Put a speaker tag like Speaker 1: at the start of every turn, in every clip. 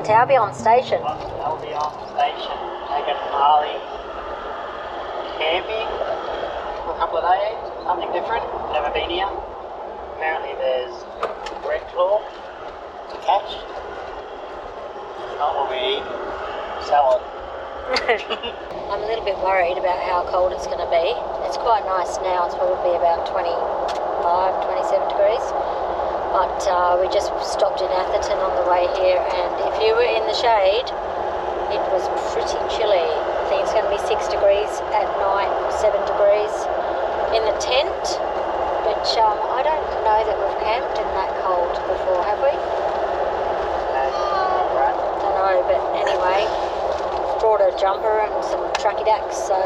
Speaker 1: Mont Albion Station.
Speaker 2: Mont Albion Station. Taking Harley camping for a couple of days. Something different. Never been here. Apparently there's Redclaw to catch. Not what we eat. Salad.
Speaker 1: I'm a little bit worried about how cold it's going to be. It's quite nice now. It's probably about 25, 27 degrees. But we just stopped in Atherton on the way here, and if you were in the shade, it was pretty chilly. I think it's going to be 6 degrees at night, 7 degrees in the tent, which I don't know that we've camped in that cold before, have we? Don't know, but anyway, brought a jumper and some tracky dacks, so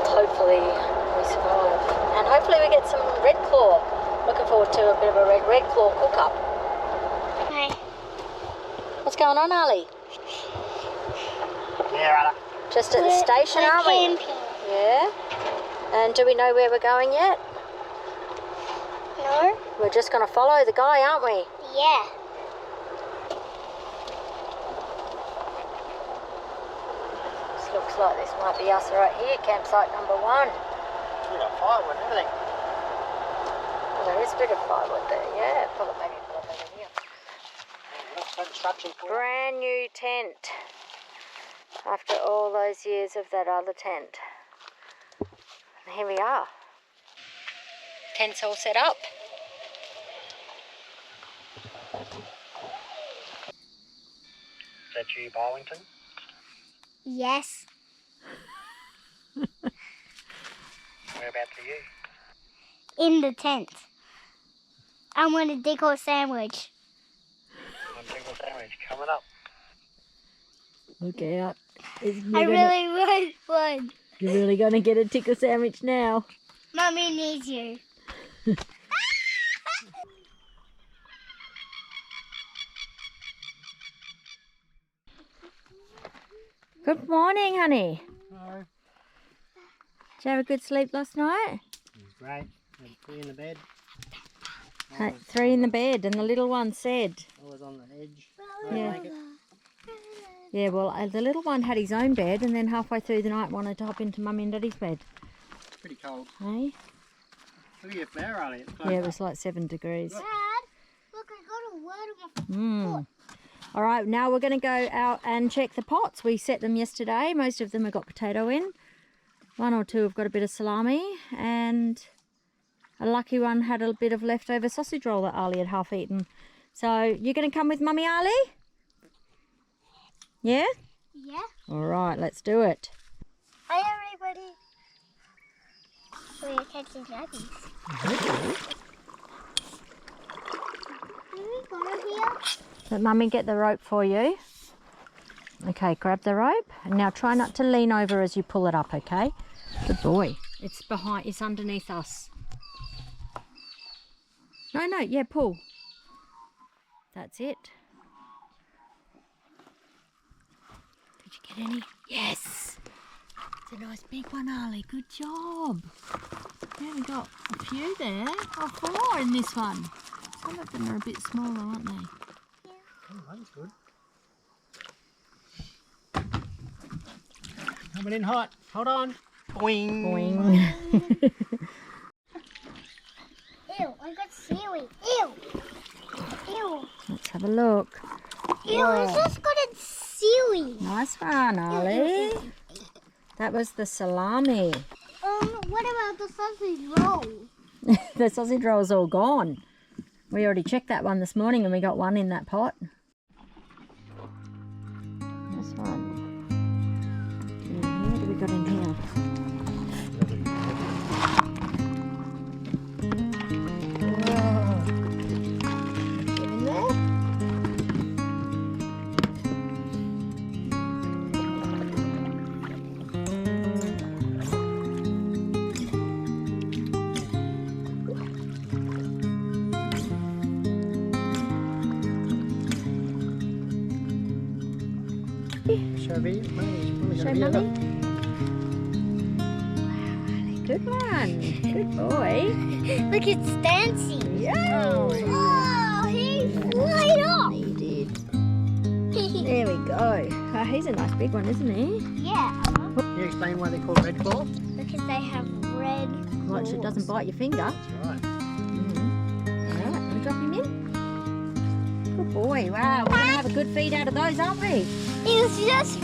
Speaker 1: hopefully we survive. And hopefully we get some Redclaw. Looking forward to a bit of a Redclaw cook-up.
Speaker 3: Hi.
Speaker 1: What's going on, Ali?
Speaker 2: Yeah, right.
Speaker 1: Just at the station, aren't we?
Speaker 3: Camping.
Speaker 1: Yeah. And do we know where we're going yet?
Speaker 3: No?
Speaker 1: We're just going to follow the guy, aren't we?
Speaker 3: Yeah.
Speaker 1: This looks like this might be us right here, campsite number 1.
Speaker 2: We got firewood and everything.
Speaker 1: Well, there is a bit of firewood there, yeah. Maybe pull it over here.
Speaker 2: Looks like instruction for
Speaker 1: Brand new tent. After all those years of that other tent. And here we are. Tent's all set up.
Speaker 2: Is that you, Barlington?
Speaker 3: Yes.
Speaker 2: Whereabouts are you?
Speaker 3: In the tent. I want a decoy sandwich.
Speaker 2: One single sandwich coming up.
Speaker 1: Look out.
Speaker 3: I really want one.
Speaker 1: You're really going to get a tickle sandwich now.
Speaker 3: Mummy needs you.
Speaker 1: Good morning, honey.
Speaker 2: Hello.
Speaker 1: Did you have a good sleep last night?
Speaker 2: It was great. We had 3 in the bed.
Speaker 1: Hey, 3 in the bed, and the little one said.
Speaker 2: I was on the edge.
Speaker 1: Yeah. Yeah, well, the little one had his own bed, and then halfway through the night wanted to hop into Mummy and Daddy's bed.
Speaker 2: It's pretty cold.
Speaker 1: Hey?
Speaker 2: Look at your flower, Ali. It's close
Speaker 1: Yeah, it
Speaker 2: up.
Speaker 1: was like 7 degrees.
Speaker 3: Dad, look, I got a word on my foot.
Speaker 1: All right, now we're going to go out and check the pots. We set them yesterday. Most of them have got potato in. 1 or 2 have got a bit of salami, and a lucky one had a bit of leftover sausage roll that Ali had half eaten. So you're going to come with Mummy, Ali? Yeah?
Speaker 3: Yeah.
Speaker 1: All right, let's do it.
Speaker 3: Hi, everybody. We're catching Yabbies. Can we go here?
Speaker 1: Let Mummy get the rope for you. Okay, grab the rope. And now try not to lean over as you pull it up, okay? Good boy. It's behind, it's underneath us. No, yeah, pull. That's it. Did you get any? Yes! It's a nice big one, Ali. Good job. Yeah, we got a few there. Oh, 4 in this one. Some of them are a bit smaller, aren't they?
Speaker 2: Oh, that's good. Coming in hot. Hold on. Boing.
Speaker 1: Boing.
Speaker 3: Ew, I got seaweed. Ew. Ew.
Speaker 1: Let's have a look.
Speaker 3: Ew, I just got a seaweed.
Speaker 1: Nice one, Ollie. That was the salami.
Speaker 3: What about the sausage roll?
Speaker 1: The sausage roll's all gone. We already checked that one this morning and we got 1 in that pot. Nice one. What have we got in here? Whoa. Get in there. Show Mummy. Wow, good one. Good boy.
Speaker 3: Look, it's dancing.
Speaker 1: Yeah.
Speaker 3: Oh, he flew off.
Speaker 1: He did. There we go. Oh, he's a nice big one, isn't he?
Speaker 3: Yeah.
Speaker 2: Can you explain why they're called Redclaw?
Speaker 3: Because they have red
Speaker 1: Right, so it doesn't bite your finger.
Speaker 2: That's right.
Speaker 1: Alright, can we drop him in? Good boy. Wow, we're going to have a good feed out of those, aren't we?
Speaker 3: He was just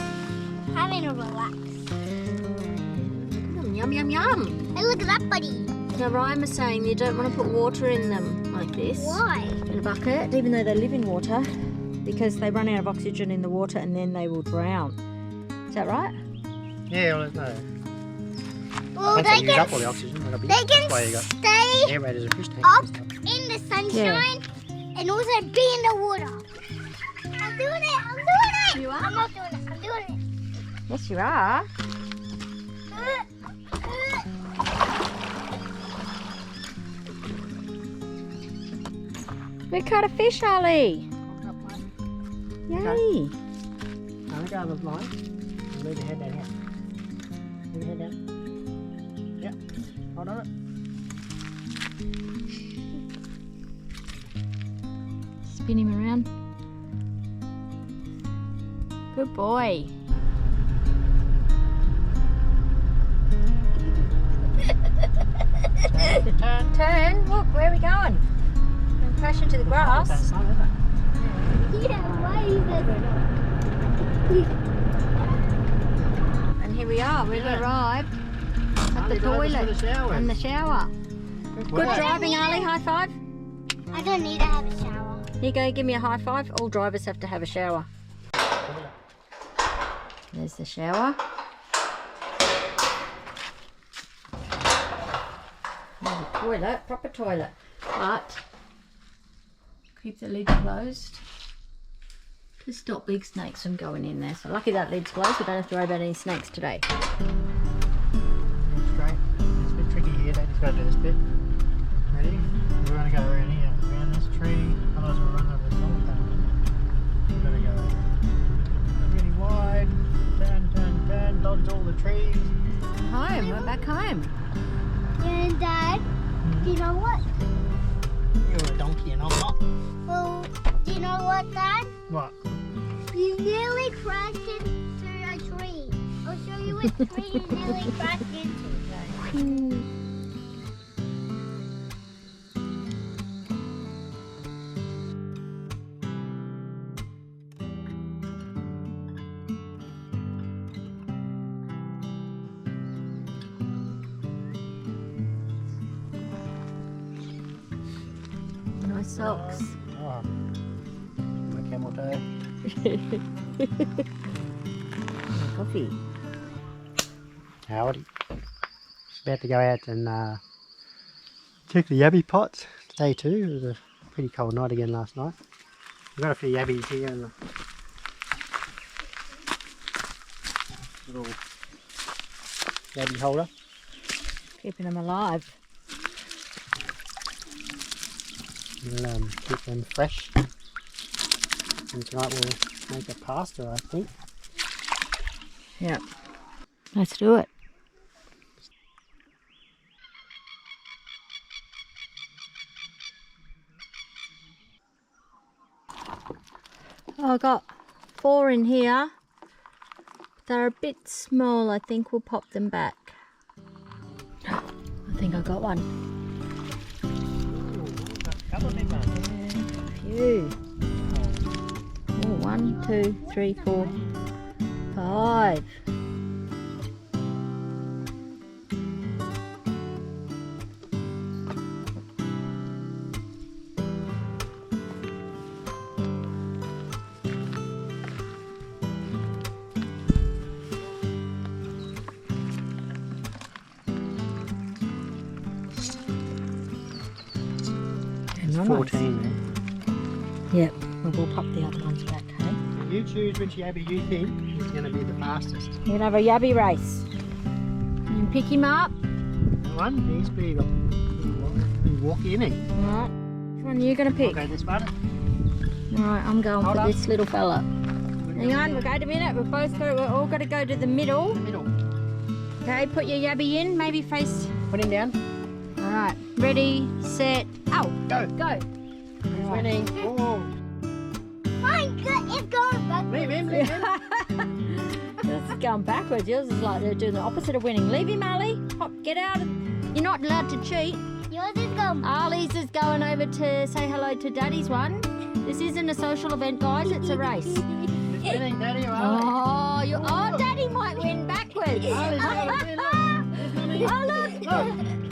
Speaker 3: having a relax.
Speaker 1: Yum, yum, yum.
Speaker 3: Hey, look at that, buddy.
Speaker 1: So Ryan was saying you don't want to put water in them like this.
Speaker 3: Why?
Speaker 1: In a bucket, even though they live in water, because they run out of oxygen in the water and then they will drown. Is that right?
Speaker 2: Yeah, well, no.
Speaker 3: Well,
Speaker 2: Once
Speaker 3: they
Speaker 2: use
Speaker 3: can,
Speaker 2: up all the oxygen,
Speaker 3: they
Speaker 2: that's
Speaker 3: can
Speaker 2: why you got
Speaker 3: stay
Speaker 2: aerators and fish tanks
Speaker 3: up
Speaker 2: and stuff.
Speaker 3: in the sunshine and also be in the water. I'm doing it. I'm doing it.
Speaker 1: You are?
Speaker 3: I'm not doing it. I'm doing it.
Speaker 1: Yes, you are. We caught a fish, Ollie. Yay.
Speaker 2: Now let go of the line. And leave your head down here. Leave your head down. Yep. Hold on it.
Speaker 1: Spin him around. Good boy.
Speaker 2: Turn.
Speaker 1: Turn. Look, where are we going? We're going to crash into the grass.
Speaker 2: That's not, is it?
Speaker 3: Yeah, why is it?
Speaker 1: And here we are. We've arrived at the toilet and the shower. Good driving, Ali. High five.
Speaker 3: I don't need to have a shower.
Speaker 1: Here you go. Give me a high five. All drivers have to have a shower. There's the shower. There's a toilet, proper toilet. But keep the lid closed to stop big snakes from going in there. So lucky that lid's closed. We don't have to worry about any snakes today.
Speaker 2: Straight. It's a bit tricky here. They just got to do this bit. Ready? We're going to go around here, around this tree. Otherwise we'll run over the solar panel. We've got to go really wide. Turn, turn, turn. Dodge all the trees.
Speaker 1: Home. We're back home.
Speaker 3: And Dad, do you know what?
Speaker 2: You're a donkey and I'm not.
Speaker 3: Well, do you know what, Dad?
Speaker 2: What?
Speaker 3: You nearly crashed into a tree. I'll show you what tree you nearly crashed into.
Speaker 1: Nice socks.
Speaker 2: Oh. My camel toe.
Speaker 1: Coffee.
Speaker 2: Howdy. Just about to go out and check the Yabby pots. Day 2. It was a pretty cold night again last night. We've got a few Yabbies here in the little Yabby holder.
Speaker 1: Keeping them alive.
Speaker 2: We'll keep them fresh. And tonight we'll make a pasta, I think.
Speaker 1: Yep. Let's do it. Oh, I got 4 in here. They're a bit small. I think we'll pop them back. I think I got one.
Speaker 2: Couple of big ones.
Speaker 1: A few. Oh, 1, 2, 3, 4, 5.
Speaker 2: There's 14 there.
Speaker 1: Yep, and we'll pop the other ones back, hey?
Speaker 2: You choose which Yabby you think is going to be the fastest.
Speaker 1: We're going to have a Yabby race. You can pick him up.
Speaker 2: That one, he's pretty walky, isn't he?
Speaker 1: Alright. Which one are you going to pick?
Speaker 2: I'll go this one.
Speaker 1: Alright, I'm going
Speaker 2: Hold
Speaker 1: for
Speaker 2: up.
Speaker 1: this little fella. Hang on, we'll go to a minute. We're all got to go to the middle.
Speaker 2: The middle.
Speaker 1: Okay, put your Yabby in. Maybe face.
Speaker 2: Put him down.
Speaker 1: Alright, ready, set, oh,
Speaker 2: Go.
Speaker 1: go.
Speaker 2: He's winning. Oh.
Speaker 3: My God, it's going back.
Speaker 2: Leave him, leave him.
Speaker 1: This is going backwards. Yours is like they're doing the opposite of winning. Leave him, Ali. Hop, get out. You're not allowed to cheat.
Speaker 3: Yours is gone.
Speaker 1: Ali's is going over to say hello to Daddy's one. This isn't a social event, guys. It's a race.
Speaker 2: Winning, Daddy or Ali?
Speaker 1: Oh, Daddy might win backwards.
Speaker 2: Ali's going to win, look.
Speaker 1: Oh, look.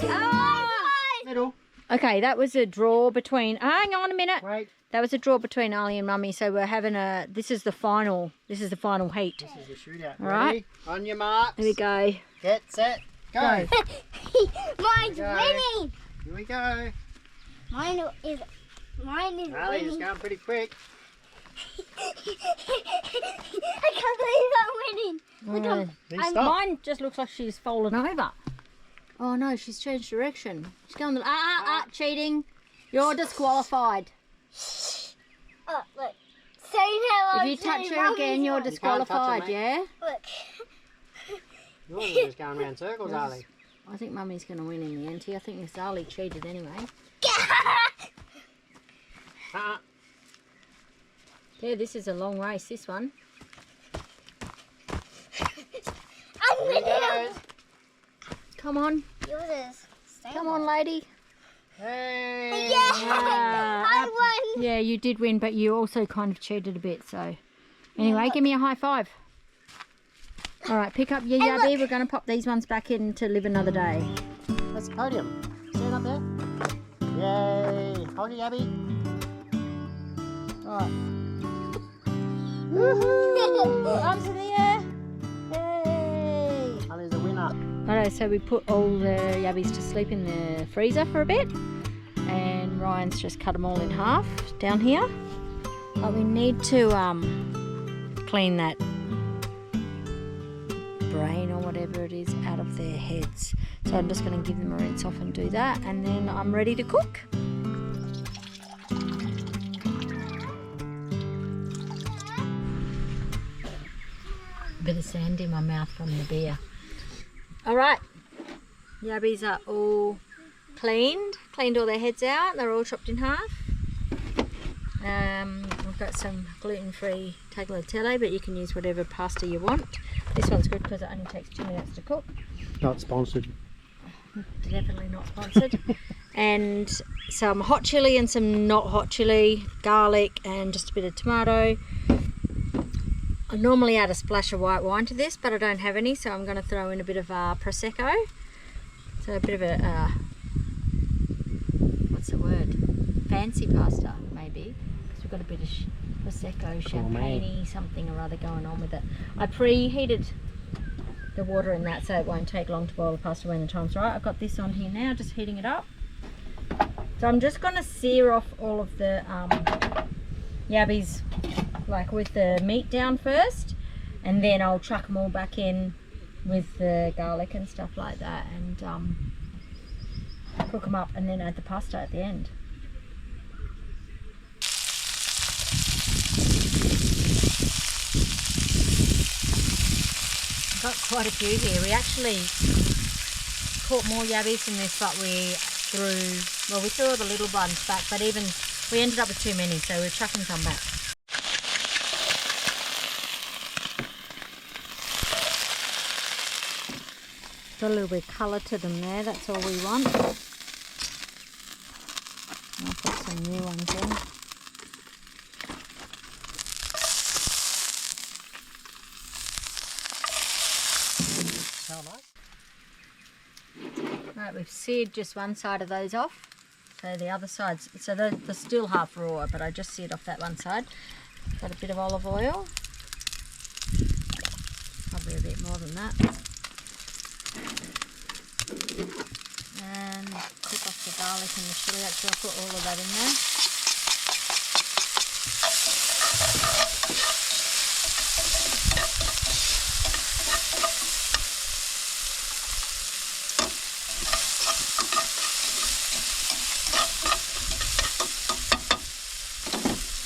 Speaker 1: Oh.
Speaker 2: Middle.
Speaker 1: Okay, that was a draw between. Hang on a minute.
Speaker 2: Wait.
Speaker 1: That was a draw between Ali and Mummy. So we're having a. This is the final. This is the final heat.
Speaker 2: This is the shootout.
Speaker 1: All right.
Speaker 2: Ready? On your marks.
Speaker 1: Here we go.
Speaker 2: Get set. Go.
Speaker 3: Mine's
Speaker 2: Go.
Speaker 3: winning.
Speaker 2: Here we go.
Speaker 3: Mine is
Speaker 2: Ali
Speaker 3: winning.
Speaker 2: is going pretty quick.
Speaker 3: I can't believe I'm winning. Look,
Speaker 2: Please stop.
Speaker 1: Mine just looks like she's fallen over. Oh no, she's changed direction. She's going. Cheating. You're disqualified.
Speaker 3: oh, look. So now
Speaker 1: If you touch her again, you're
Speaker 2: can't touch her,
Speaker 1: disqualified.
Speaker 2: mate.
Speaker 1: Yeah.
Speaker 3: Look.
Speaker 2: Yours is just going around circles, Ali.
Speaker 1: I think Mummy's going to win in the end here. I think Miss Ali cheated anyway. Yeah, this is a long race, this one.
Speaker 3: I'm
Speaker 2: Here he
Speaker 3: winning.
Speaker 2: goes.
Speaker 1: Come on.
Speaker 3: Yours is.
Speaker 1: Come on, lady.
Speaker 2: Hey.
Speaker 3: Yeah.
Speaker 1: Ah,
Speaker 3: I won.
Speaker 1: Yeah, you did win, but you also kind of cheated a bit, so. Anyway, give me a high five. All right, pick up your Yabby. We're going to pop these ones back in to live another day.
Speaker 2: That's the podium. Stand up there. Yay. Hold your Yabby. All right.
Speaker 1: Woohoo! Arms in the air. Yay!
Speaker 2: Ali's a winner.
Speaker 1: Alright, so we put all the Yabbies to sleep in the freezer for a bit. And Ryan's just cut them all in half down here. But we need to clean that brain or whatever it is out of their heads. So I'm just going to give them a rinse off and do that. And then I'm ready to cook. Bit of sand in my mouth from the beer. All right, Yabbies are all cleaned all their heads out. They're all chopped in half. We've got some gluten-free tagliatelle, but you can use whatever pasta you want. This one's good because it only takes 2 minutes to cook.
Speaker 2: Not sponsored.
Speaker 1: Definitely not sponsored. And some hot chili and some not hot chili, garlic and just a bit of tomato. I normally add a splash of white wine to this, but I don't have any, so I'm going to throw in a bit of Prosecco. So a bit of a, what's the word? Fancy pasta, maybe. Because we've got a bit of Prosecco, champagne-y, something or other going on with it. I preheated the water in that so it won't take long to boil the pasta when the time's right. I've got this on here now, just heating it up. So I'm just going to sear off all of the Yabbies, like with the meat down first, and then I'll chuck them all back in with the garlic and stuff like that, and cook them up, and then add the pasta at the end. I've got quite a few here. We actually caught more Yabbies than this, but we threw all the little ones back, but even we ended up with too many, so we're chucking some back. Got a little bit of colour to them there, that's all we want. I'll put some new ones in.
Speaker 2: How nice.
Speaker 1: Right, we've seared just one side of those off. So the other sides, so they're still half raw, but I just seared off that one side. Got a bit of olive oil. Probably a bit more than that. And cook off the garlic and the chilli. Actually, I'll put all of that in there.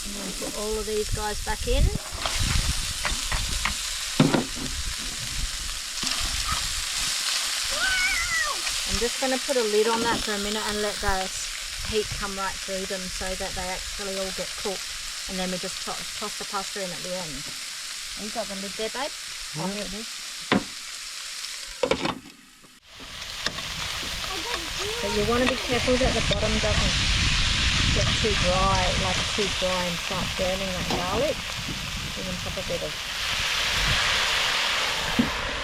Speaker 1: And then put all of these guys back in. I'm just going to put a lid on that for a minute and let the heat come right through them so that they actually all get cooked, and then we just toss the pasta in at the end. You got the lid there, babe? Oh, here it is. But you want to be careful that the bottom doesn't get too dry, and start burning that garlic. You can pop a bit of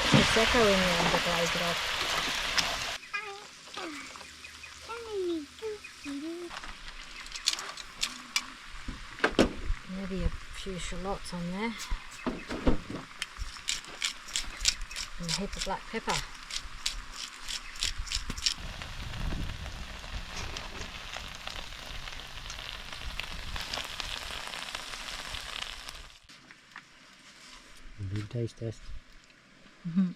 Speaker 1: Prosecco in there and glaze it off. Maybe a few shallots on there. And a heap of black pepper.
Speaker 2: Big taste test.
Speaker 1: Mm-hmm.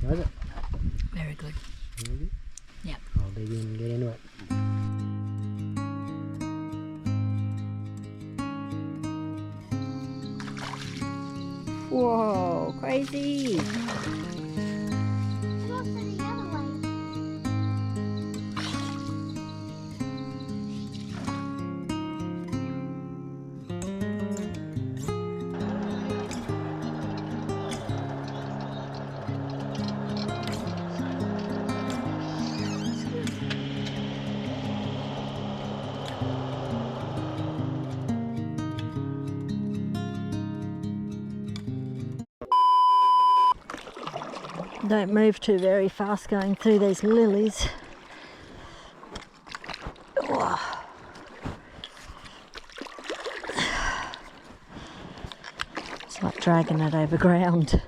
Speaker 2: Was it?
Speaker 1: Very good.
Speaker 2: Very good?
Speaker 1: Yep.
Speaker 2: I'll dig in and get into it.
Speaker 1: Whoa, crazy! Don't move too very fast going through these lilies. Oh. It's like dragging it over ground.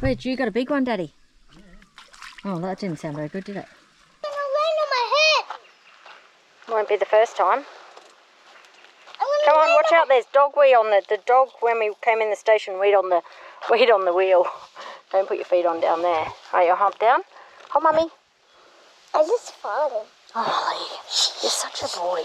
Speaker 1: Wait, you got a big one, Daddy? Oh, that didn't sound very good, did it?
Speaker 3: It's gonna land on my head.
Speaker 1: Won't be the first time. Come on, watch out! There's dog wee on the dog. When we came in the station, weed on the wheel. Don't put your feet on down there. Right, you hump down. Oh, mummy.
Speaker 3: I just farted.
Speaker 1: Oh, you're such a boy.